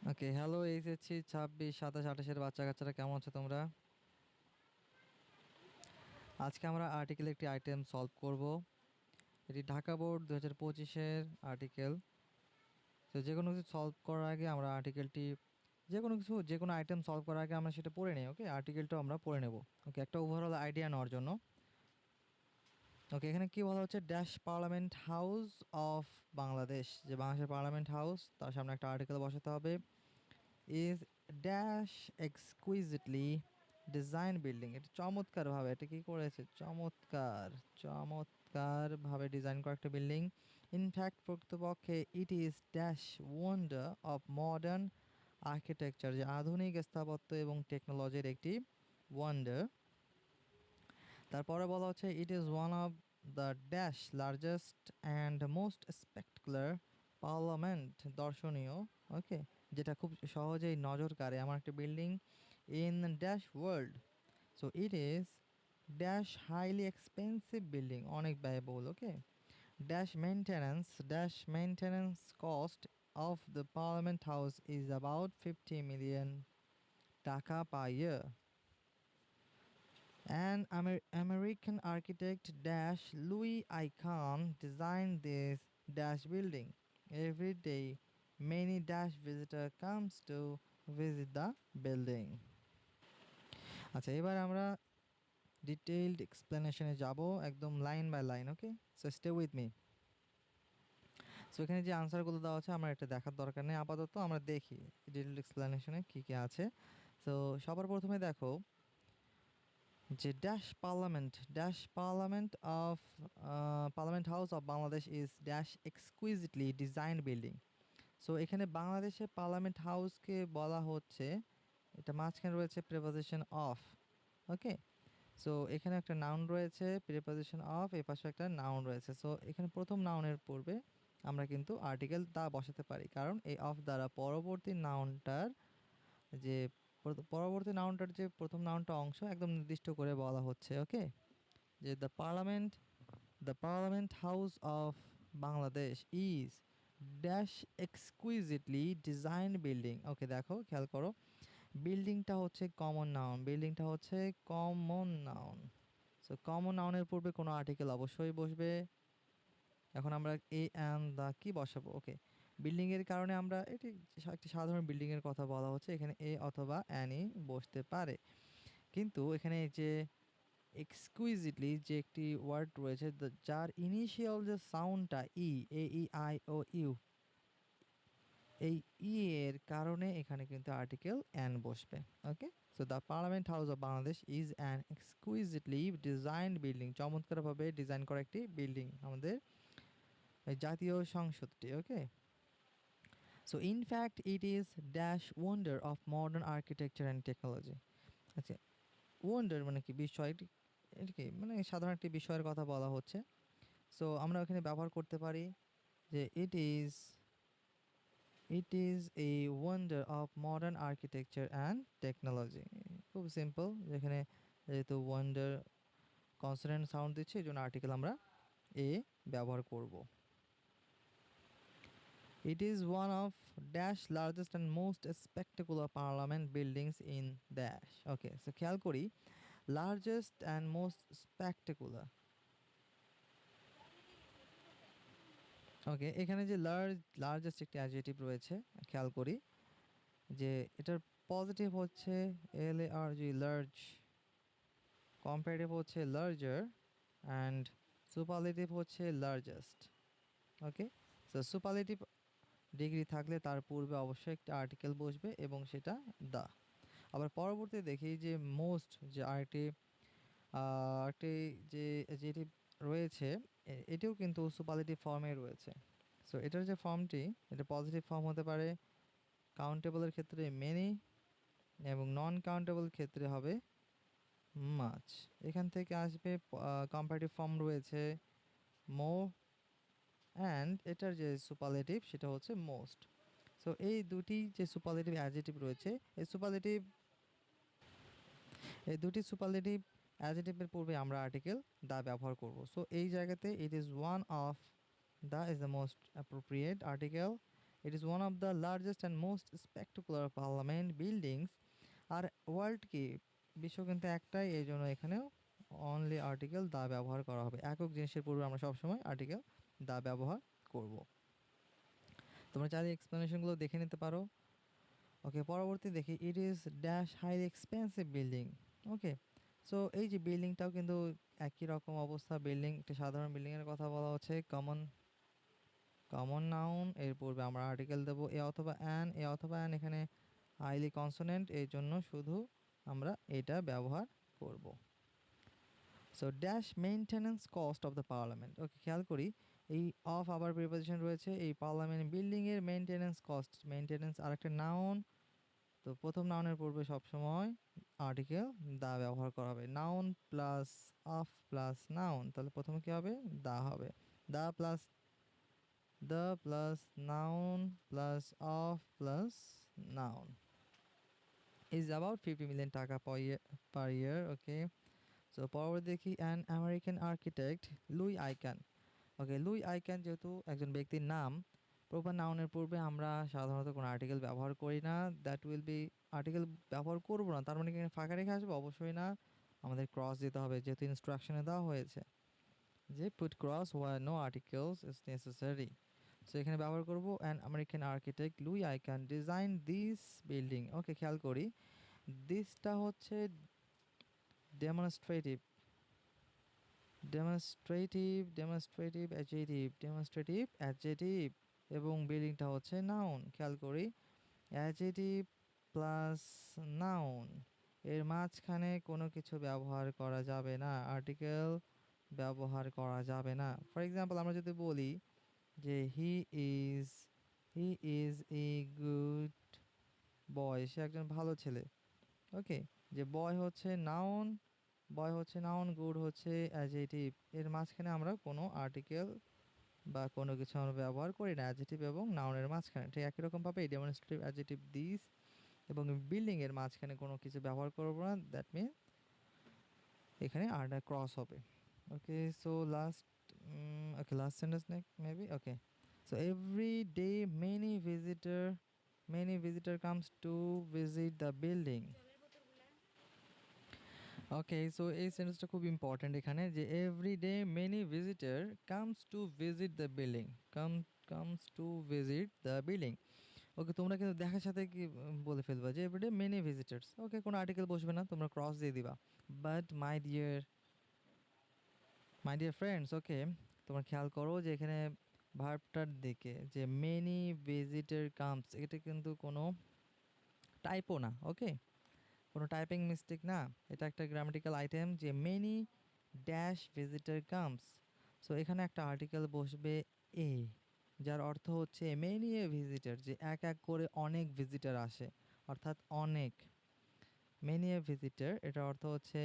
ওকে, hello HSC 26, 27, 28-এর বাচ্চা কাচ্চারা কেমন আছো তোমরা? আজকে আমরা আর্টিকেল একটি আইটেম সলভ করব। এটি ঢাকা বোর্ড 2025-এর আর্টিকেল। তো যে কোনো কিছু সলভ করার আগে আমরা আর্টিকেলটি যে কোনো আইটেম সলভ করার আগে আমরা সেটা পড়ে নিই। ওকে, আর্টিকেলটাও আমরা পড়ে নেব। ওকে, একটা ওভারঅল আইডিয়া নেওয়ার জন্য। ওকে, এখানে কি বলা হচ্ছে, dash parliament house of Bangladesh, যে বাংলাদেশের পার্লামেন্ট হাউস, তার সামনে একটা আর্টিকেল বসাতে হবে। Is dash exquisitely design building, এটা চমৎকারভাবে, এটা কি করেছে, চমৎকারভাবে ডিজাইন করা একটা বিল্ডিং। ইনফ্যাক্ট প্রকৃতপক্ষে ইট is dash wonder of modern architecture, যে আধুনিক স্থাপত্য এবং টেকনোলজির একটি ওয়ান্ডার। তারপরে বলা হচ্ছে it is one of the dash largest and most spectacular parliament, দর্শনীয়, ওকে, যেটা খুব সহজেই নজর কাড়ে আমার একটা building, in dash world. So it is dash highly expensive building, অনেক ব্যয়বহুল। Okay, dash maintenance cost of the parliament house is about 50 million টাকা পার ইয়ার। An American architect dash Louis I. Kahn designed this dash building. Every day, many dash visitor comes to visit the building. আচ্ছা, এবার আমরা detailed এক্সপ্লেনেশনে যাব, একদম line by line. Okay, so stay with me. So এখানে যে আনসারগুলো দেওয়া আছে আমার এটা দেখার দরকার নেই, আপাতত আমরা দেখি ডিটেইলড এক্সপ্লেনেশনে কী কী আছে। সো সবার প্রথমে দেখো যে parliament house of Bangladesh is dash exquisitely design building. So এখানে বাংলাদেশে পার্লামেন্ট হাউসকে বলা হচ্ছে, এটা মাঝখানে রয়েছে প্রিপোজিশন অফ। ওকে, সো এখানে একটা নাউন রয়েছে, প্রিপোজিশন অফ, এ পাশে একটা নাউন রয়েছে। সো এখানে প্রথম নাউনের পূর্বে আমরা কিন্তু আর্টিকেল দা বসাতে পারি, কারণ এই অফ দ্বারা পরবর্তী নাউনটার যে প্রথম নাউনটা অংশ একদম নির্দিষ্ট করে বলা হচ্ছে। ওকে, যে the parliament house of Bangladesh is dash exquisitely design building. Okay, দেখো খেয়াল করো, বিল্ডিংটা হচ্ছে কমন নাউন। সো কমন নাউনের পূর্বে কোনো আর্টিকেল অবশ্যই বসবে। এখন আমরা এ অ্যান্ড দ্য কি বসাবো? ওকে, বিল্ডিংয়ের কারণে আমরা একটি সাধারণ বিল্ডিংয়ের কথা বলা হচ্ছে, এখানে এ অথবা অ্যানি বসতে পারে। কিন্তু এখানে যে এক্সকুইজিটলি যে একটি ওয়ার্ড রয়েছে, যার ইনিশিয়াল যে সাউন্ডটা এ ই আই ও ইউ, এই এর কারণে এখানে কিন্তু আর্টিকেল অ্যান বসবে। Okay, so the parliament house of Bangladesh is an exquisitely designed building, চমৎকারভাবে ডিজাইন করা একটি বিল্ডিং, আমাদের জাতীয় সংসদটি। Okay, so in fact it is dash wonder of modern architecture and technology. আচ্ছা, ওয়ান্ডার মানে কি, বিষয়, এটা কি মানে সাধারণ একটি বিষয়ের কথা বলা হচ্ছে। সো আমরা ওখানে ব্যবহার করতে পারি যে it is a wonder of modern architecture and technology. খুব সিম্পল, যেখানে যেহেতু ওয়ান্ডার কনসোনেন্ট সাউন্ড দিচ্ছে, এই জন্য আর্টিকেল আমরা এ ব্যবহার করব। ইট is one of dash largest and most spectacular parliament buildings in dash. Okay, so খেয়াল করি, লার্জেস্ট অ্যান্ড মোস্ট স্পেকটাকুলার। ওকে, এখানে যে লার্জেস্ট একটি অ্যাডজেক্টিভ রয়েছে, খেয়াল করি যে এটার পজিটিভ হচ্ছে LARG, লার্জ, কম্পারেটিভ হচ্ছে লার্জার, অ্যান্ড সুপারলেটিভ হচ্ছে লার্জেস্ট। ওকে, সো সুপারলেটিভ ডিগ্রি থাকলে তার পূর্বে অবশ্যই একটা আর্টিকেল বসবে এবং সেটা দা। আবার পরবর্তী দেখি যে মোস্ট, যে আরেকটি যেটি রয়েছে, এটিও কিন্তু সুপারলেটিভ ফর্মে রয়েছে। সো এটার যে ফর্মটি, এটা পজিটিভ ফর্ম হতে পারে, কাউন্টেবলের ক্ষেত্রে মেনি, এবং নন কাউন্টেবল ক্ষেত্রে হবে মাচ। এখান থেকে আসবে কম্পারেটিভ ফর্ম রয়েছে মো, অ্যান্ড এটার যে সুপারলেটিভ সেটা হচ্ছে মোস্ট। সো এই দুটি যে সুপারলেটিভ অ্যাডজেক্টিভ রয়েছে, এই দুটি সুপারলেটিভ অ্যাডজেক্টিভের পূর্বে আমরা আর্টিকেল দা ব্যবহার করব। সো এই জায়গাতে it is one of, the is the most appropriate article it is one of the largest and most spectacular parliament buildings. আর ওয়ার্ল্ড কি, বিশ্ব কিন্তু একটাই, এই জন্য এখানেও অনলি আর্টিকেল দা ব্যবহার করা হবে। একক জিনিসের পূর্বে আমরা সবসময় আর্টিকেল দা ব্যবহার করব। তোমরা চাইলে এক্সপ্লেনেশনগুলো দেখে নিতে পারো। ওকে, পরবর্তী দেখি, ইট is dash highly expensive building. Okay, so এই যে বিল্ডিংটাও কিন্তু একই রকম অবস্থা, বিল্ডিং একটা সাধারণ বিল্ডিংয়ের কথা বলা হচ্ছে। কমন নাউন, এর পূর্বে আমরা আর্টিকেল দেবো এ অথবা অ্যান। এ অথবা অ্যান এখানে হাইলি কনসোনেন্ট, এই জন্য শুধু আমরা এটা ব্যবহার করব। So dash maintenance cost of the parliament. Okay, খেয়াল করি এই অফ আবার প্রিপোজিশন রয়েছে। এই পার্লামেন্ট বিল্ডিংয়ের মেইনটেনেন্স কস্ট, মেইনটেনেন্স আরেকটা নাউন। তো প্রথম নাউনের পূর্বে সবসময় আর্টিকেল দা ব্যবহার করা হবে। Noun plus of plus noun, তাহলে প্রথমে কি হবে? দা হবে। The plus noun plus of plus noun is about 50 million টাকা per year. ওকে, সো পরবর্তী দেখি, an American architect Louis I Kahn. Okay, Louis I Kahn যেহেতু একজন ব্যক্তির নাম, প্রপার নাউনের পূর্বে আমরা সাধারণত কোনো আর্টিকেল ব্যবহার করি না। দ্যাট উইল বি, আর্টিকেল ব্যবহার করবো না তার মানে কি ফাঁকা রেখে আসবে? অবশ্যই না, আমাদের ক্রস দিতে হবে, যেহেতু ইনস্ট্রাকশনে দেওয়া হয়েছে যে put cross where no articles is necessary. So এখানে ব্যবহার করবো an American architect Louis Kahn design this building. Okay, খেয়াল করি দিসটা হচ্ছে ডেমনস্ট্রেটিভ, অ্যাডজেটিভ এবং বিল্ডিংটা হচ্ছে নাউন। খেয়াল করি অ্যাডজেটিভ প্লাস নাউন, এর মাঝখানে কোনো কিছু ব্যবহার করা যাবে না, আর্টিকেল ব্যবহার করা যাবে না। ফর এক্সাম্পল আমরা যদি বলি যে he is a good boy, সে একজন ভালো ছেলে। ওকে, যে বয় হচ্ছে নাউন, গুড হচ্ছে অ্যাডজেটিভ, এর মাঝখানে আমরা কোনো আর্টিকেল বা কোনো কিছু আমরা ব্যবহার করি না অ্যাডজেটিভ এবং নাউনের মাঝখানে। ঠিক একই রকমভাবে এই ডেমনস্ট্রেটিভ অ্যাডজেটিভ দিস এবং বিল্ডিং এর মাঝখানে কোনো কিছু ব্যবহার করবো না, দ্যাট মিন এখানে আরটা ক্রস হবে। Okay, so last last sentence maybe. Okay, so every day many visitor comes to visit the building. Okay, so এই সেন্টেন্সটা খুব ইম্পর্ট্যান্ট এখানে, যে everyday many visitor comes to visit the building, comes to visit the building. Okay, তোমরা কিন্তু দেখার সাথে কি বলে ফেলবা যে এভরিডে মেনি ভিজিটার্স। ওকে, কোনো আর্টিকেল বসবে না, তোমরা ক্রস দিয়ে দিবা। বাট মাই ডিয়ার ফ্রেন্ডস, ওকে, তোমরা খেয়াল করো যে এখানে ভার্বটার দিকে যে মেনি ভিজিটর কামস, এটা কিন্তু কোনো টাইপও না। ওকে, কোনো টাইপিং মিস্টেক না, এটা একটা গ্রামাটিক্যাল আইটেম, যে many dash visitor comes. So এখানে একটা আর্টিকেল বসবে এ, যার অর্থ হচ্ছে মেনি এ ভিজিটার, যে এক এক করে অনেক ভিজিটার আসে, অর্থাৎ অনেক। মেনি এ ভিজিটার, এটা অর্থ হচ্ছে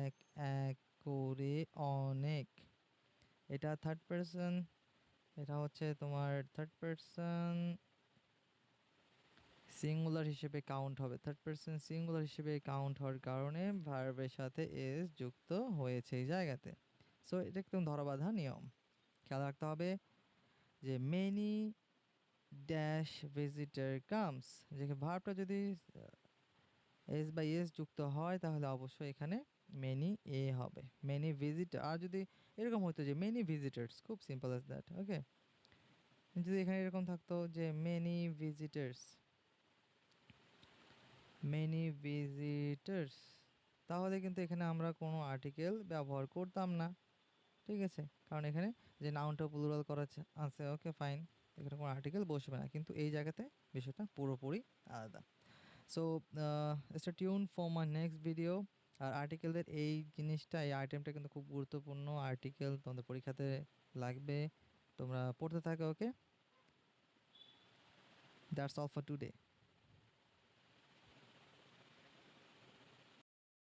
এক এক করে অনেক। এটা থার্ড পারসন, এটা হচ্ছে তোমার থার্ড পারসন সিঙ্গুলার হিসেবে কাউন্ট হবে। থার্ড পারসন সিঙ্গুলার হিসেবে কাউন্ট হওয়ার কারণে ভার্বের সাথে এস যুক্ত হয়েছে এই জায়গাতে। সো এটা একদম ধরাবাঁধা নিয়ম, খেয়াল রাখতে হবে যে মেনি ড্যাশ ভিজিটার কামস, যে ভার্বটা যদি এস বাই এস যুক্ত হয় তাহলে অবশ্যই এখানে মেনি এ হবে, মেনি ভিজিটার। আর যদি এরকম হতো যে মেনি ভিজিটার্স, খুব সিম্পল অ্যাজ দ্যাট। ওকে, যদি এখানে এরকম থাকতো যে মেনি ভিজিটার্স, তাহলে কিন্তু এখানে আমরা কোনো আর্টিকেল ব্যবহার করতাম না। ঠিক আছে, কারণ এখানে যে নাউনটা প্লুরাল করা আছে। ওকে, ফাইন, এখানে কোনো আর্টিকেল বসবে না, কিন্তু এই জায়গাতে বিষয়টা পুরোপুরি আলাদা। So stay tune for my next video. আর আর্টিকেলের এই জিনিসটা, এই আইটেমটা কিন্তু খুব গুরুত্বপূর্ণ, আর্টিকেল তোমাদের পরীক্ষাতে লাগবে, তোমরা পড়তে থাকো। ওকে, দ্যাটস অল ফর টুডে।